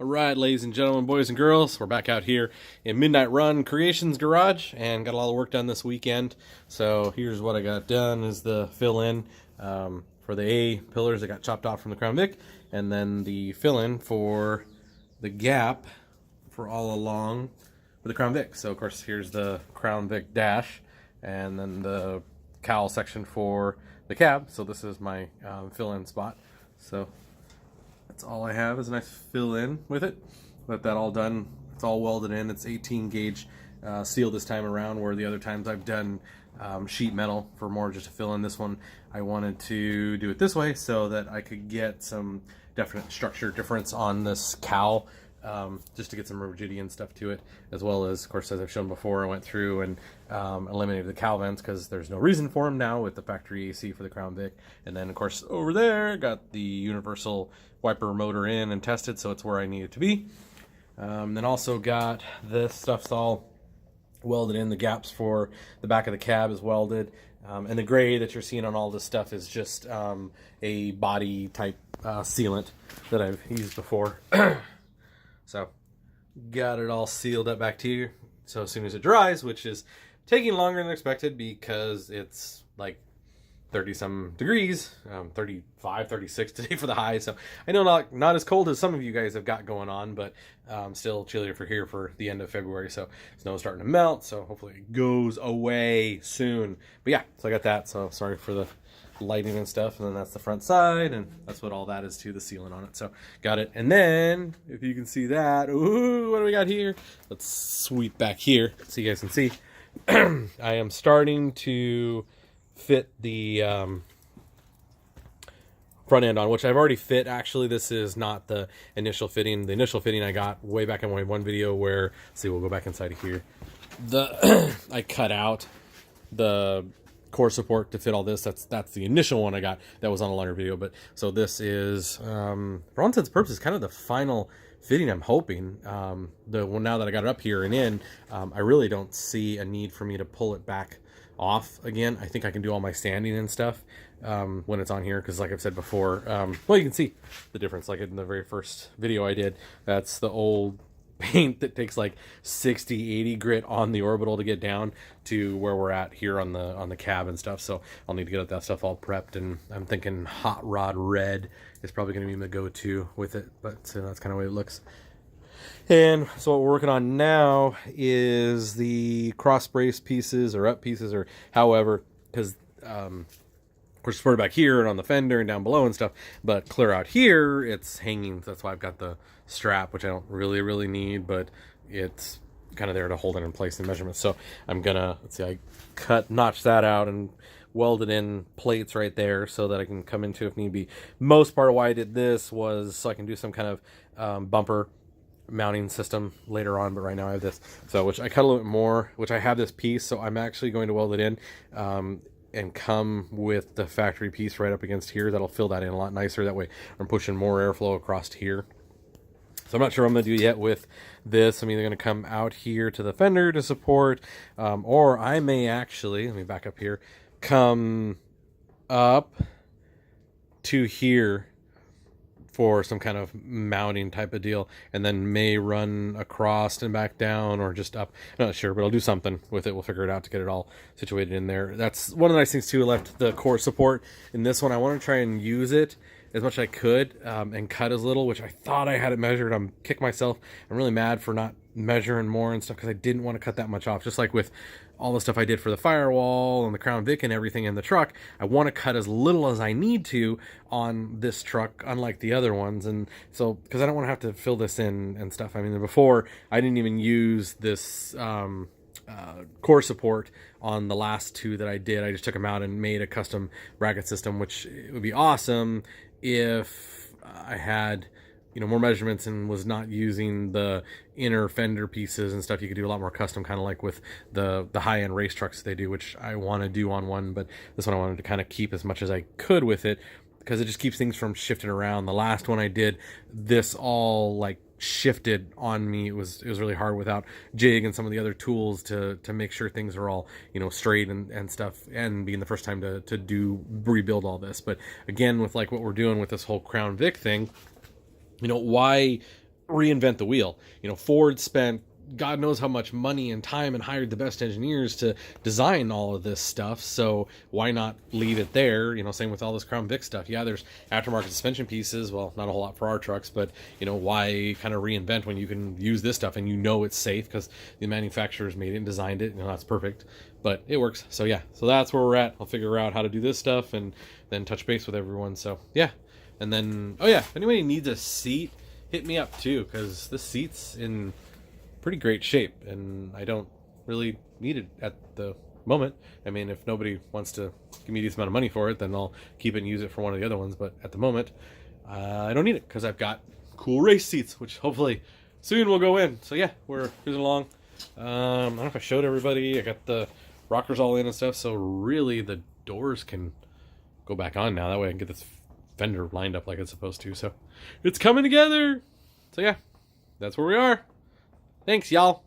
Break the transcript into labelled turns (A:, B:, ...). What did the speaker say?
A: All right, ladies and gentlemen, boys and girls, we're back out here in Midnight Run Creations Garage and got a lot of work done this weekend. So here's what I got done is the fill-in for the A pillars that got chopped off from the Crown Vic, and then the fill-in for the gap for all along with the Crown Vic. So of course here's the Crown Vic dash, and then the cowl section for the cab. So this is my fill-in spot. So that's all I have is a nice fill in with it. Got that all done. It's all welded in. It's 18 gauge steel this time around, where the other times I've done sheet metal for more just to fill in. This one I wanted to do it this way so that I could get some definite structure difference on this cowl, just to get some rigidity and stuff to it, as well as, of course, as I've shown before, I went through and eliminated the cowl vents because there's no reason for them now with the factory AC for the Crown Vic. And then, of course, over there, got the universal wiper motor in and tested, so it's where I need it to be. Then also got this stuff's all welded in. The gaps for the back of the cab is welded. And the gray that you're seeing on all this stuff is just a body type sealant that I've used before. So got it all sealed up back here. So as soon as it dries, which is taking longer than expected because it's like 30 some degrees, 35, 36 today for the high. So I know not as cold as some of you guys have got going on, but still chillier for here for the end of February. So snow's starting to melt. So hopefully it goes away soon. But yeah, so I got that. So sorry for the lighting and stuff. And then that's the front side, and that's what all that is too, the sealant on it. So got it. And then if you can see that, ooh, what do we got here? Let's sweep back here so you guys can see. I am starting to fit the front end on, which I've already fit. Actually, this is not the initial fitting. The initial fitting I got way back in my one video where, let's see, we'll go back inside of here. I cut out the core support to fit all this. That's the initial one I got. That was on a longer video. But so this is, for all intents and purposes, kind of the final fitting, I'm hoping. Now that I got it up here and in, I really don't see a need for me to pull it back off again. I think I can do all my sanding and stuff when it's on here, because like I've said before, well, you can see the difference. Like in the very first video I did, that's the old paint that takes like 60-80 grit on the orbital to get down to where we're at here on the cab and stuff. So I'll need to get that stuff all prepped, and I'm thinking hot rod red is probably going to be my go-to with it, but that's kind of the way it looks. And so what we're working on now is the cross brace pieces or up pieces or however, because of course supported back here and on the fender and down below and stuff, but clear out here it's hanging. That's why I've got the strap, which I don't really need, but it's kind of there to hold it in place in measurements. So I'm gonna, let's see, I notched that out and welded in plates right there so that I can come into if need be. Most part of why I did this was so I can do some kind of bumper mounting system later on, but right now I have this. So which I cut a little bit more, which I have this piece, so I'm actually going to weld it in and come with the factory piece right up against here. That'll fill that in a lot nicer. That way I'm pushing more airflow across here. So I'm not sure what I'm going to do yet with this. I'm either going to come out here to the fender to support, or I may actually, let me back up here, come up to here for some kind of mounting type of deal, and then may run across and back down or just up. I'm not sure, but I'll do something with it. We'll figure it out to get it all situated in there. That's one of the nice things too. I left the core support in this one. I want to try and use it as much as I could and cut as little, which I thought I had it measured. I'm kicking myself. I'm really mad for not measuring more and stuff because I didn't want to cut that much off. Just like with all the stuff I did for the firewall and the Crown Vic and everything in the truck, I want to cut as little as I need to on this truck, unlike the other ones. And so, because I don't want to have to fill this in and stuff. I mean, before I didn't even use this core support on the last two that I did. I just took them out and made a custom bracket system, which would be awesome if I had, you know, more measurements and was not using the inner fender pieces and stuff. You could do a lot more custom, kind of like with the high-end race trucks they do, which I want to do on one, but this one I wanted to kind of keep as much as I could with it because it just keeps things from shifting around. The last one I did, this all like shifted on me. It was really hard without jig and some of the other tools to make sure things are all, you know, straight and stuff, and being the first time to rebuild all this. But again, with like what we're doing with this whole Crown Vic thing, you know, why reinvent the wheel. You know, Ford spent God knows how much money and time and hired the best engineers to design all of this stuff. So why not leave it there? You know, same with all this Crown Vic stuff. Yeah, there's aftermarket suspension pieces. Well, not a whole lot for our trucks, but you know, why kind of reinvent when you can use this stuff and you know it's safe because the manufacturers made it and designed it. You know, that's perfect, but it works. So yeah, so that's where we're at. I'll figure out how to do this stuff and then touch base with everyone. So yeah, and then oh yeah, if anybody needs a seat, hit me up too, because this seat's in pretty great shape and I don't really need it at the moment. I mean, if nobody wants to give me a decent amount of money for it, then I'll keep it and use it for one of the other ones, but at the moment I don't need it because I've got cool race seats, which hopefully soon will go in. So yeah, we're cruising along. I don't know if I showed everybody. I got the rockers all in and stuff, so really the doors can go back on now. That way I can get this fender lined up like it's supposed to. So it's coming together. So yeah, that's where we are. Thanks, y'all.